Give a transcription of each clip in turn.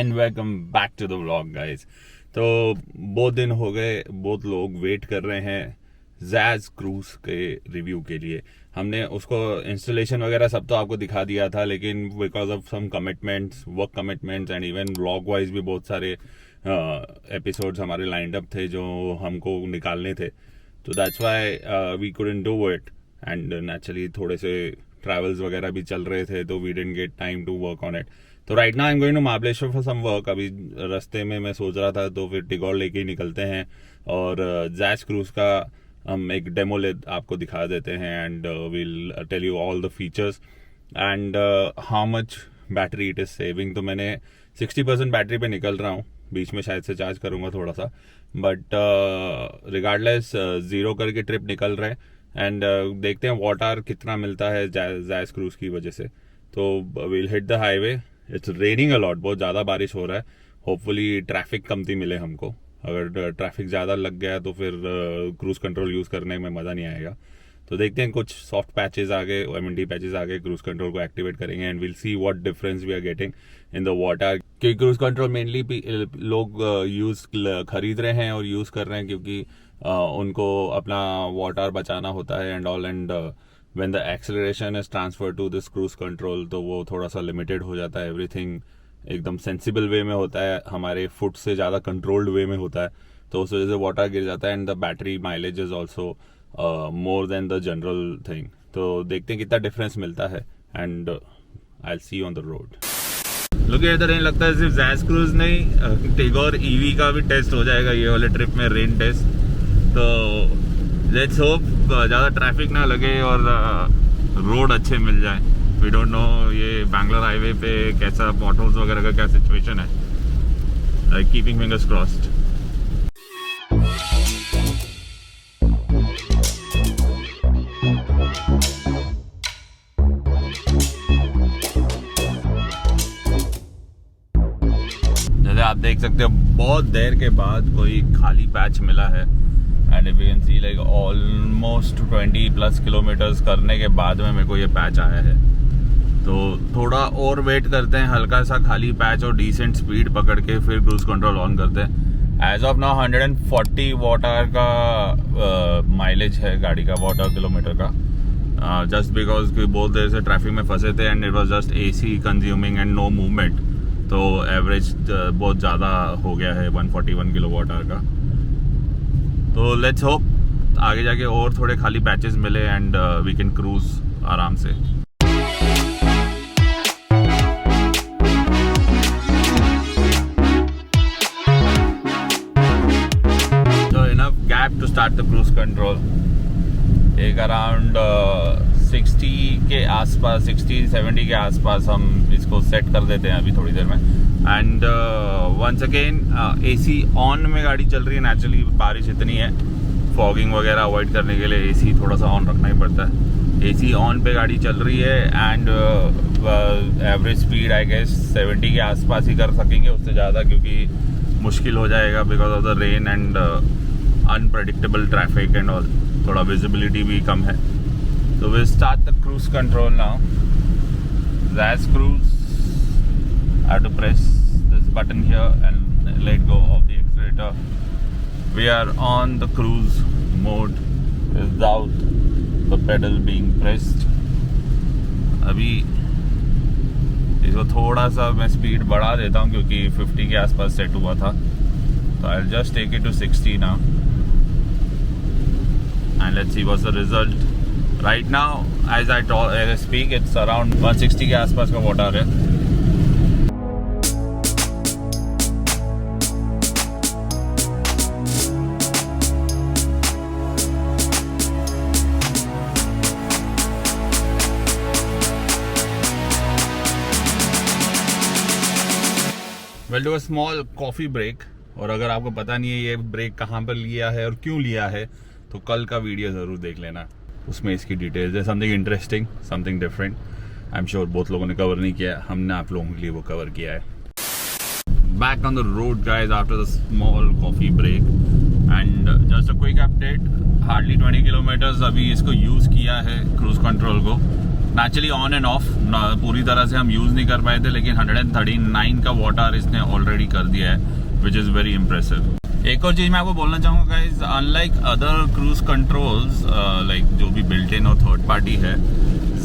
And welcome back to the vlog guys. तो बहुत दिन हो गए, बहुत लोग वेट कर रहे हैं जैज क्रूज के रिव्यू के लिए। हमने उसको इंस्टॉलेशन वगैरह सब तो आपको दिखा दिया था, लेकिन because of some commitments, work commitments and even vlog wise भी बहुत सारे एपिसोड्स हमारे लाइंड अप थे जो हमको निकालने थे। तो that's why we couldn't do it and naturally थोड़े से ट्रैवल्स वगैरह भी चल रहे थे, तो we didn't get time to work on it. तो right now I am going to Mahabaleshwar for some work. अभी रास्ते में मैं सोच रहा था तो फिर टिगोर लेके ही निकलते हैं और जैज क्रूज का हम एक डेमो आपको दिखा देते हैं and will tell you all the features and how much battery it is saving. तो मैंने 60% बैटरी पे निकल रहा हूँ, बीच में शायद से चार्ज करूंगा थोड़ा सा, बट रिगार्डलेस जीरो करके ट्रिप निकल रहे हैं एंड देखते हैं वॉट आवर कितना मिलता है जैज क्रूज की वजह से। तो will hit the highway. It's raining a lot, बहुत ज़्यादा बारिश हो रहा है। होपफुली ट्रैफिक कमती मिले हमको। अगर ट्रैफिक ज़्यादा लग गया तो फिर क्रूज कंट्रोल यूज़ करने में मज़ा नहीं आएगा। तो देखते हैं, कुछ सॉफ्ट पैचेस आ गए, MND पैचेस आ गए, क्रूज कंट्रोल को एक्टिवेट करेंगे and will see what difference we are getting in the water. क्योंकि क्रूज कंट्रोल मेनली लोग यूज़ खरीद रहे हैं और यूज़ कर रहे हैं क्योंकि उनको अपना वाटर बचाना होता है and all. And when the acceleration is transfer to this cruise control तो वो थोड़ा सा लिमिटेड हो जाता है। एवरीथिंग एकदम सेंसिबल वे में होता है, हमारे फुट से ज़्यादा कंट्रोल्ड वे में होता है, तो उस वजह से वाटर गिर जाता है and the battery mileage is also more than the general thing. तो देखते हैं कितना डिफरेंस मिलता है and I will see on the road. Look at the rain. लगता है सिर्फ जैज क्रूज नहीं, टिगोर EV का भी टेस्ट हो जाएगा ये वाले ट्रिप में, रेन टेस्ट। तो लेट्स होप ज़्यादा ट्रैफिक ना लगे और रोड अच्छे मिल जाए। वी डोंट नो ये बैंगलोर हाईवे पे कैसा पॉटहोल्स वगैरह का क्या सिचुएशन है। Keeping fingers crossed. जैसे आप देख सकते हो बहुत देर के बाद कोई खाली पैच मिला है and if you can C like almost 20+ kilometres करने के बाद में मेरे को ये पैच आया है। तो थोड़ा और वेट करते हैं, हल्का सा खाली पैच और डिसेंट स्पीड पकड़ के फिर क्रूज कंट्रोल ऑन करते हैं। As of now 140 watt hour का माइलेज है गाड़ी का, वॉट आवर किलोमीटर का, जस्ट बिकॉज बहुत देर से ट्रैफिक में फंसे थे and it was just AC consuming and no movement. तो एवरेज बहुत ज़्यादा हो गया है 141 किलो वॉट आवर का। तो लेट्स होप आगे जाके और थोड़े खाली पैचेस मिले एंड वी कैन क्रूज आराम से। तो enough gap to start the cruise control. एक अराउंड 60 के आसपास, 60-70 के आसपास हम इसको सेट कर देते हैं अभी थोड़ी देर में। And once again AC on में गाड़ी चल रही है। नेचुरली बारिश इतनी है, फॉगिंग वगैरह अवॉइड करने के लिए AC थोड़ा सा ऑन रखना ही पड़ता है। AC ऑन पे गाड़ी चल रही है and average speed I guess 70 के आसपास ही कर सकेंगे, उससे ज़्यादा क्योंकि मुश्किल हो जाएगा because of the rain and unpredictable traffic and all. थोड़ा विजिबिलिटी भी कम है। तो will start the cruise control now. Jazz cruise, I have to press this button here and let go of the accelerator. We are on the cruise mode without the pedal being pressed. अभी इसको थोड़ा सा मैं speed बढ़ा देता हूँ क्योंकि 50 के आसपास सेट हुआ था। तो I'll just take it to 60 now and let's see what's the result. Right now as I speak it's around 160 के आसपास का वाटर है। Well do a small coffee break. और अगर आपको पता नहीं है ये ब्रेक कहाँ पर लिया है और क्यों लिया है तो कल का वीडियो ज़रूर देख लेना, उसमें इसकी डिटेल्स है। Something interesting, something different. I am sure बहुत लोगों ने कवर नहीं किया है, हमने आप लोगों के लिए वो कवर किया है। Back on the road guys after the small coffee break and just a quick update. Hardly 20 kilometres अभी इसको यूज़ किया है क्रूज कंट्रोल को नेचुरली ऑन एंड ऑफ, पूरी तरह से हम यूज़ नहीं कर पाए थे, लेकिन 139 का वॉट आवर इसने ऑलरेडी कर दिया है, विच इज़ वेरी इम्प्रेसिव। एक और चीज़ मैं आपको बोलना चाहूँगा guys, unlike other cruise controls like जो भी बिल्ट इन और थर्ड पार्टी है,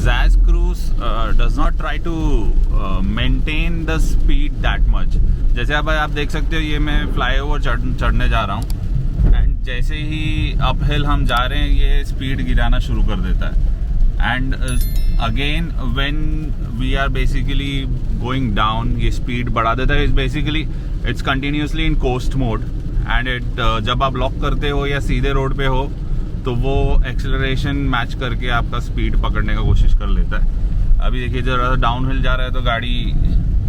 Zaz Cruise does not try to maintain the speed that much। जैसे अब आप देख सकते हो, ये मैं फ्लाईओवर चढ़ने जा रहा हूँ एंड जैसे ही अपहिल हम जा रहे हैं ये स्पीड गिराना शुरू कर देता है, and again when we are basically going down ये स्पीड बढ़ा देता है। Basically it's continuously in coast mode and it जब आप लॉक करते हो या सीधे रोड पे हो तो वो एक्सेलरेशन मैच करके आपका स्पीड पकड़ने का कोशिश कर लेता है। अभी देखिए जरा डाउन हिल जा रहा है तो गाड़ी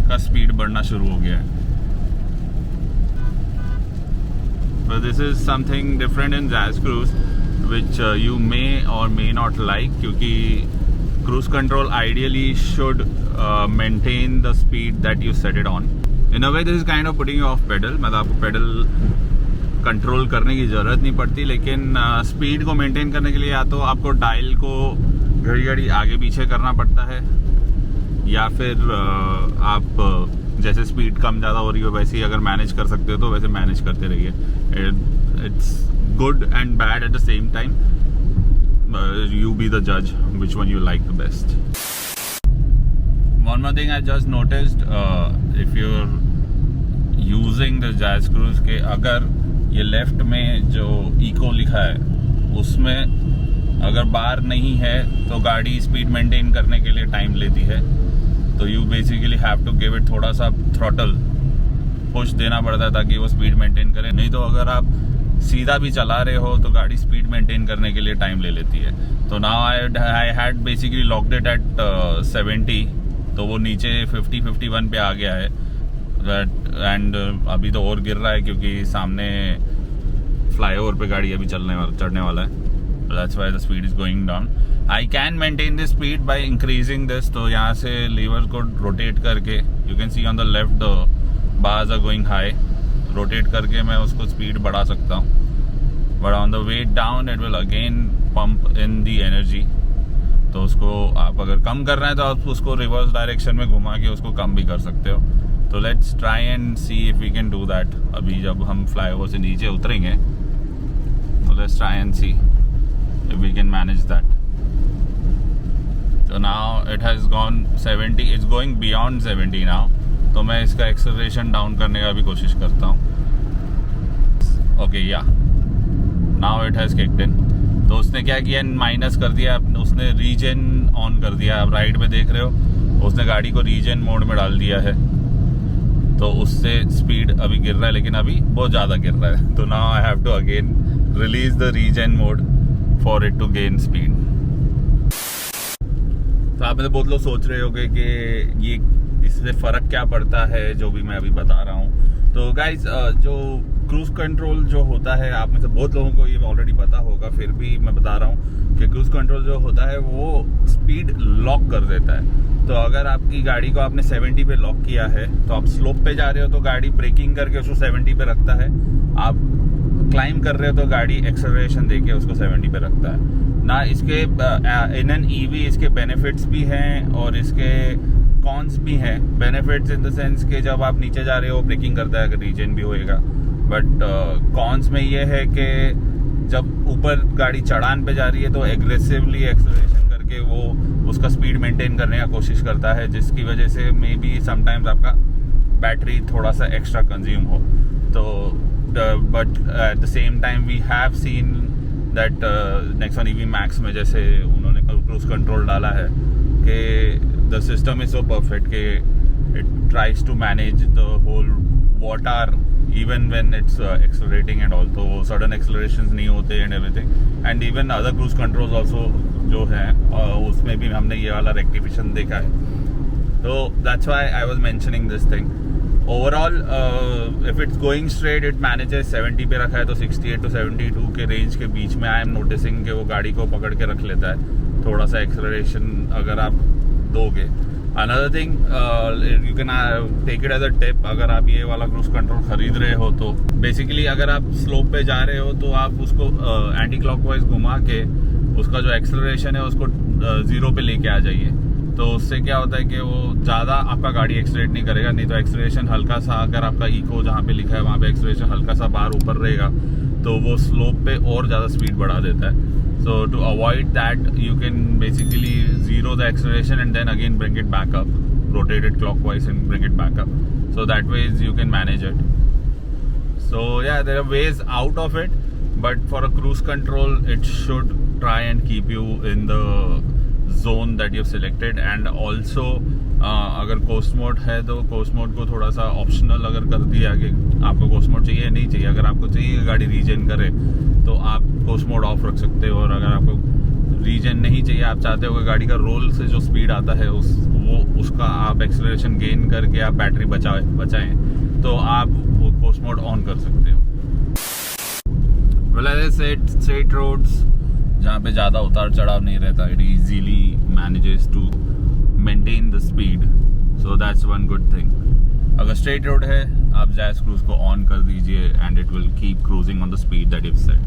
का स्पीड बढ़ना शुरू हो गया है। But this is something different in Zaz Cruise which you may or may not like, क्योंकि cruise control ideally should maintain the speed that you set it on. In a way this is kind of putting you off pedal, मतलब आपको pedal control करने की ज़रूरत नहीं पड़ती, लेकिन speed को मेंटेन करने के लिए या तो आपको डायल को घड़ी घड़ी आगे पीछे करना पड़ता है, या फिर आप जैसे स्पीड कम ज़्यादा हो रही हो वैसे ही अगर मैनेज कर सकते हो तो वैसे मैनेज करते रहिए। It's good and bad at the same time, you be the जज which one you like the best. One more thing I just noticed, if you are using the Zaz Cruise के अगर ये left में जो eco लिखा है उसमें अगर बार नहीं है तो गाड़ी स्पीड मेंटेन करने के लिए टाइम लेती है, तो you basically have to give it थोड़ा सा थ्रॉटल पुश देना पड़ता है ताकि वो स्पीड मेंटेन करे। नहीं तो अगर आप सीधा भी चला रहे हो तो गाड़ी स्पीड मेंटेन करने के लिए टाइम ले लेती है। तो now I had basically locked it at 70, तो वो नीचे 50-51 पे आ गया है एंड अभी तो और गिर रहा है क्योंकि सामने फ्लाईओवर पे गाड़ी अभी चढ़ने वाला है। That's why the speed is going down. I can maintain this speed by increasing this, तो यहाँ से लीवर को रोटेट करके, you can see on the left the bars are going high, rotate करके मैं उसको स्पीड बढ़ा सकता हूँ। But on the way down it will again pump in the energy, तो उसको आप अगर कम कर रहे हैं तो आप उसको रिवर्स डायरेक्शन में घुमा के उसको कम भी कर सकते हो। तो let's try and see if we can do that. अभी जब हम फ्लाईओवर से नीचे उतरेंगे तो let's try and see if we can manage that. तो now it has gone 70, it's going beyond 70 now, तो मैं इसका एक्सेलरेशन डाउन करने का भी कोशिश करता हूँ। ओके या now it has kicked in. तो उसने क्या किया, माइनस कर दिया, उसने रीजन ऑन कर दिया। आप राइट में देख रहे हो उसने गाड़ी को रीजन मोड में डाल दिया है, तो उससे स्पीड अभी गिर रहा है लेकिन अभी बहुत ज़्यादा गिर रहा है। तो now I have to again release the regen mode for it to gain speed. तो आप में तो बहुत लोग सोच रहे होंगे कि ये इससे फ़र्क क्या पड़ता है जो भी मैं अभी बता रहा हूँ। तो गाइज जो क्रूज कंट्रोल जो होता है, आप में से बहुत लोगों को ये ऑलरेडी पता होगा, फिर भी मैं बता रहा हूँ कि क्रूज कंट्रोल जो होता है वो स्पीड लॉक कर देता है। तो अगर आपकी गाड़ी को आपने 70 पे लॉक किया है तो आप स्लोप पे जा रहे हो तो गाड़ी ब्रेकिंग करके उसको 70 पे रखता है, आप क्लाइंब कर रहे हो तो गाड़ी एक्सेलरेशन देके उसको 70 पे रखता है ना। इसके इन एन ईवी इसके बेनिफिट्स भी हैं और इसके कॉन्स भी हैं। बेनिफिट्स इन द सेंस कि जब आप नीचे जा रहे हो ब्रेकिंग करता है, रीजन भी होएगा, बट कॉन्स में ये है कि जब ऊपर गाड़ी चढ़ान पे जा रही है तो एग्रेसिवली एक्सेलरेशन करके वो उसका स्पीड मेंटेन करने का कोशिश करता है, जिसकी वजह से मे बी समटाइम्स आपका बैटरी थोड़ा सा एक्स्ट्रा कंज्यूम हो। तो but at the same time we have seen that Nexon EV Max में जैसे उन्होंने क्रूज कंट्रोल डाला है कि the system is so perfect कि it tries to manage the whole water even when it's accelerating and all, तो sudden accelerations नहीं होते and everything, and even other cruise controls also जो हैं उसमें भी हमने ये वाला rectification देखा है। तो that's why I was mentioning this thing. Overall if it's going straight it manages 70 पे रखा है तो 68 to 72 के रेंज के बीच में I am noticing कि वो गाड़ी को पकड़ के रख लेता है। थोड़ा सा एक्सेलरेशन अगर आप दोगे। Another thing, you can take it as a tip, अगर आप ये वाला क्रूज कंट्रोल खरीद रहे हो तो बेसिकली अगर आप स्लोप पे जा रहे हो तो आप उसको एंटी क्लॉकवाइज घुमा के उसका जो एक्सेलरेशन है उसको 0 पे लेके आ जाइए। तो उससे क्या होता है कि वो ज़्यादा आपका गाड़ी एक्सलेट नहीं करेगा, नहीं तो एक्सलेशन हल्का सा, अगर आपका इको जहाँ पे लिखा है वहाँ पे एक्सलेशन हल्का सा बाहर ऊपर रहेगा तो वो स्लोप पे और ज़्यादा स्पीड बढ़ा देता है. So to avoid that, you can basically zero the acceleration and then again bring it back up, rotate it clockwise and bring it back up. So that ways you can manage it. So yeah, there are ways out of it, but for a cruise control, it should try and keep you in the zone that you've selected. And also, अगर coast mode है तो coast mode को थोड़ा सा optional अगर कर दिया कि आपको कोस्ट मोड चाहिए नहीं चाहिए. अगर आपको चाहिए गाड़ी रीजन करे तो आप कोस्ट मोड ऑफ रख सकते हो, और अगर आपको रीजन नहीं चाहिए, आप चाहते हो कि गाड़ी का रोल से जो स्पीड आता है उसका आप एक्सेलरेशन गेन करके आप बैटरी बचाएं तो आप वो कोस्ट मोड ऑन कर सकते हो. स्ट्रेट रोड्स जहाँ पे ज़्यादा उतार चढ़ाव नहीं रहता, it easily manages to maintain the speed. So that's one good thing. अगर स्ट्रेट रोड है आप जैज़ क्रूज को ऑन कर दीजिए and it will keep cruising on the speed that you set.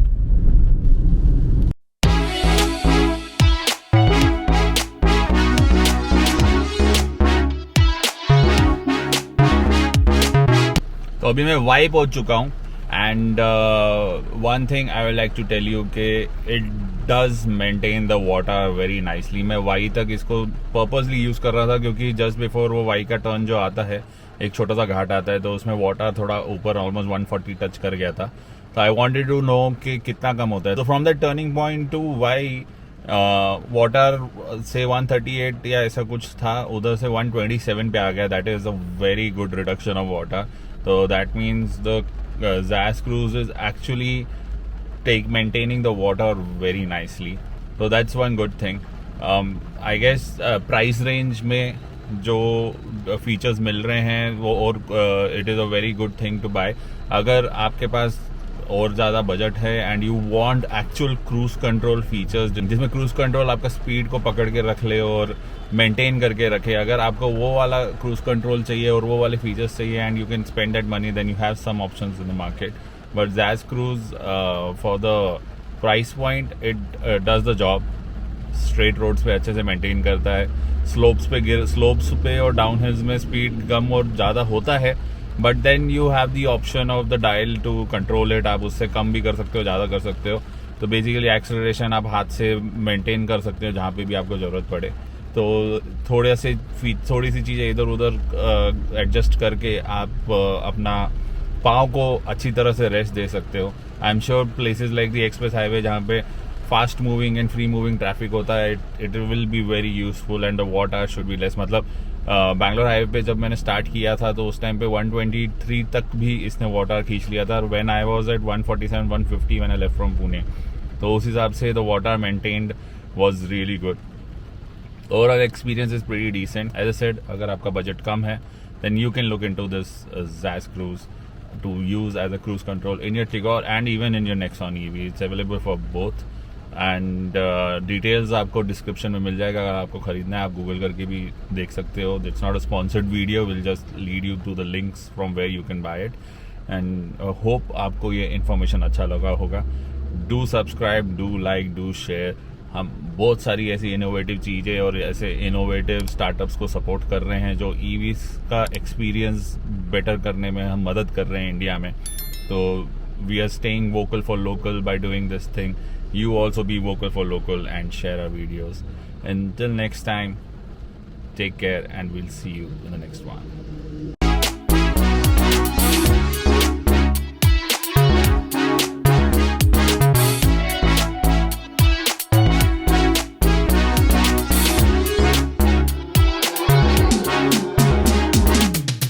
तो अभी मैं वाइप हो चुका हूँ and one thing I would like to tell you कि it does maintain the water very nicely. मैं वाई तक इसको पर्पसली यूज़ कर रहा था क्योंकि जस्ट बिफोर वो वाई का टर्न जो आता है एक छोटा सा घाट आता है तो उसमें वाटर थोड़ा ऊपर ऑलमोस्ट 140 टच कर गया था. तो आई वांटेड टू नो कि कितना कम होता है. तो from the turning point two Y water से 138 या ऐसा कुछ था, उधर से 127 पे आ गया. That is a very good reduction of water. So that means the Zaz Cruise is actually maintaining the water very nicely. So that's one good thing. I guess price range में जो features मिल रहे हैं वो और it is a very good thing to buy. अगर आपके पास और ज़्यादा बजट है and you want actual cruise control features जिसमें क्रूज कंट्रोल आपका स्पीड को पकड़ के रख ले और मेंटेन करके रखे, अगर आपको वो वाला क्रूज कंट्रोल चाहिए और वो वाले फीचर्स चाहिए and you can spend that money, then you have some options in the market. But Zaz cruise for the price point it does the job. Straight roads पे अच्छे से मेंटेन करता है. स्लोप्स पे और डाउन हिल्स में speed कम और ज़्यादा होता है, but then you have the option of the dial to control it. आप उससे कम भी कर सकते हो, ज़्यादा कर सकते हो. तो बेसिकली एक्सेलरेशन आप हाथ से मेंटेन कर सकते हो जहाँ पे भी आपको ज़रूरत पड़े. तो थोड़ी सी चीज़ें इधर उधर एडजस्ट करके आप अपना पाँव को अच्छी तरह से रेस्ट दे सकते हो. I am sure places like the express highway जहाँ पे fast moving and free moving traffic होता है, it will be very useful and the water should be less. मतलब बैंगलोर हाईवे पे जब मैंने स्टार्ट किया था तो उस टाइम पे 123 तक भी इसने वाटर खींच लिया था. When I was at 147 150 when I left from Pune. तो उस हिसाब से the water maintained was really good. Overall experience is pretty decent. As I said, अगर आपका बजट कम है then you can look into this Zaz Cruise to use as a cruise control in your Tigor and even in your Nexon EV. It's available for both. And details आपको description में मिल जाएगा. अगर आपको खरीदना है आप गूगल करके भी देख सकते हो. It's not a sponsored video, will just lead you to the links from where you can buy it. And hope आपको ये इन्फॉर्मेशन अच्छा लगा होगा. Do subscribe, do like, do share. हम बहुत सारी ऐसी इनोवेटिव चीज़ें और ऐसे इनोवेटिव स्टार्टअप्स को सपोर्ट कर रहे हैं जो ईवीज का एक्सपीरियंस बेटर करने में हम मदद कर रहे हैं इंडिया में. तो we are staying vocal for local by doing this thing. You also be vocal for local and share our videos. Until next time, take care and we'll see you in the next one.